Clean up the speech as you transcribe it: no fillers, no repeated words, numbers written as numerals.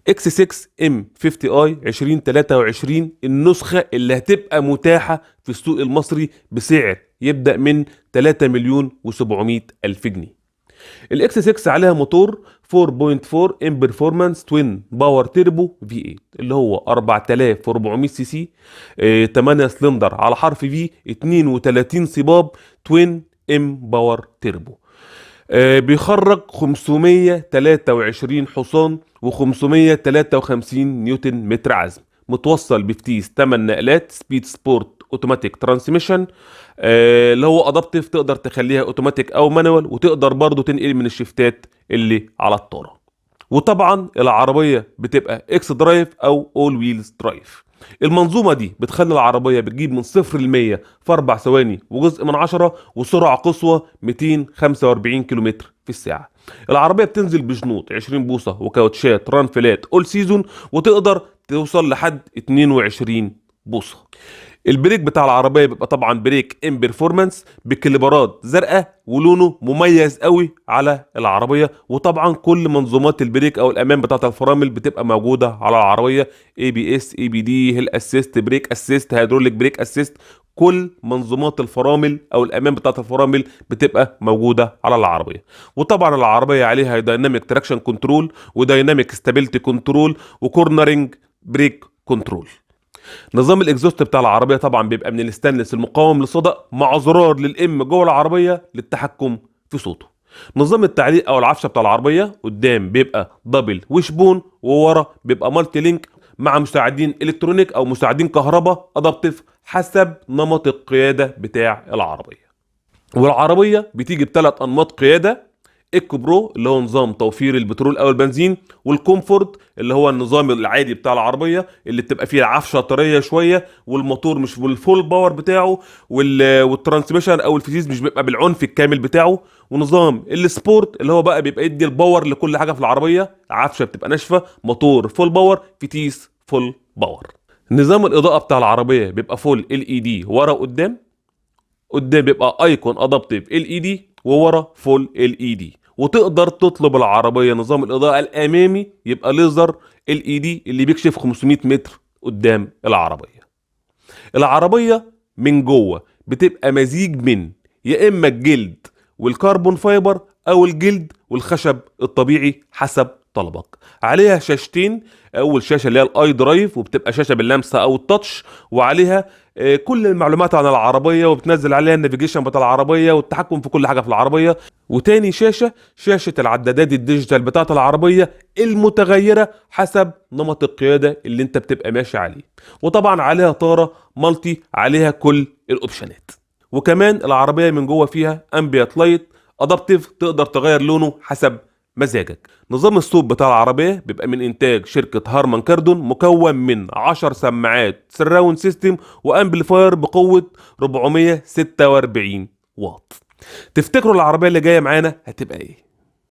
اكس 6 ام 50 اي 2023 النسخه اللي هتبقى متاحه في السوق المصري بسعر يبدا من 3 مليون و700 الف جنيه. الاكس 6 عليها موتور 4.4 ام بيرفورمانس توين باور تيربو في 8 اللي هو 4400 سي سي، 8 سلندر على حرف في، 32 صباب، توين ام باور تيربو. بيخرج 523 حصان و553 نيوتن متر عزم، متوصل بفتيس 8 نقلات سبيد سبورت اوتوماتيك ترانسميشن، اللي هو ادابتيف، تقدر تخليها اوتوماتيك او مانوال، وتقدر برضو تنقل من الشفتات اللي على الطاره. وطبعا العربيه بتبقى اكس درايف او اول ويلز درايف. المنظومه دي بتخلي العربيه بتجيب من 0 ل 100 في 4 ثواني وجزء من 10، وسرعه قصوى 245 كيلومتر في الساعه. العربيه بتنزل بجنوط 20 بوصه وكاوتشات ران فلات اول سيزون، وتقدر توصل لحد 22 بوصه. البريك بتاع العربيه بيبقى طبعا بريك ام بيرفورمانس بكليبرات زرقاء، ولونه مميز قوي على العربيه. وطبعا كل منظومات البريك او الامان بتاعه الفرامل بتبقى موجوده على العربيه، اي بي اس، اي بي دي، هيل اسيست، بريك اسيست، هيدروليك بريك اسيست. كل منظومات الفرامل او الامان بتاعه الفرامل بتبقى موجوده على العربيه. وطبعا العربيه عليها دايناميك تراكشن كنترول، ودايناميك ستابيليتي كنترول، وكورنرنج بريك كنترول. نظام الاكزوست بتاع العربيه طبعا بيبقى من الستانلس المقاوم للصدأ، مع زرار للام جوه العربيه للتحكم في صوته. نظام التعليق او العفشه بتاع العربيه قدام بيبقى دبل وشبون، وورا بيبقى مالتي لينك مع مساعدين الكترونيك او مساعدين كهرباء ادابتيف حسب نمط القياده بتاع العربيه. والعربيه بتيجي بثلاث انماط قياده: ايكو برو اللي هو نظام توفير البترول او البنزين، والكومفورت اللي هو النظام العادي بتاع العربيه اللي بتبقى فيه العفشه طريه شويه والموتور مش بالفول باور بتاعه، والترانسميشن او الفتيس مش بيبقى بالعنف الكامل بتاعه. ونظام السبورت اللي هو بقى بيبقى يدي الباور لكل حاجه في العربيه، عفشه بتبقى ناشفه، موتور فول باور، فتيس فول باور. نظام الاضاءه بتاع العربيه بيبقى فول ال اي دي ورا وقدام. قدام بيبقى ايكون ادابتيف ال اي دي، وورا فول ال اي دي. وتقدر تطلب العربيه نظام الاضاءه الامامي يبقى ليزر ال اي دي اللي بيكشف 500 متر قدام العربيه. العربيه من جوه بتبقى مزيج من يا اما الجلد والكربون فايبر او الجلد والخشب الطبيعي حسب طلبك. عليها شاشتين، اول شاشه اللي هي الاي درايف وبتبقى شاشه باللمسه او التاتش، وعليها كل المعلومات عن العربيه، وبتنزل عليها النافيجيشن بتاع العربيه والتحكم في كل حاجه في العربيه. وتاني شاشه العدادات الديجيتال بتاعه العربيه المتغيره حسب نمط القياده اللي انت بتبقى ماشي عليه. وطبعا عليها طاره مالتي عليها كل الاوبشنات. وكمان العربيه من جوه فيها امبيات لايت ادابتيف، تقدر تغير لونه حسب مزاجك. نظام الصوت بتاع العربية بيبقى من إنتاج شركة هارمان كاردون، مكون من 10 سماعات سراوند سيستم وأمبليفاير بقوة 446 واط. تفتكروا العربية اللي جاية معانا هتبقى إيه؟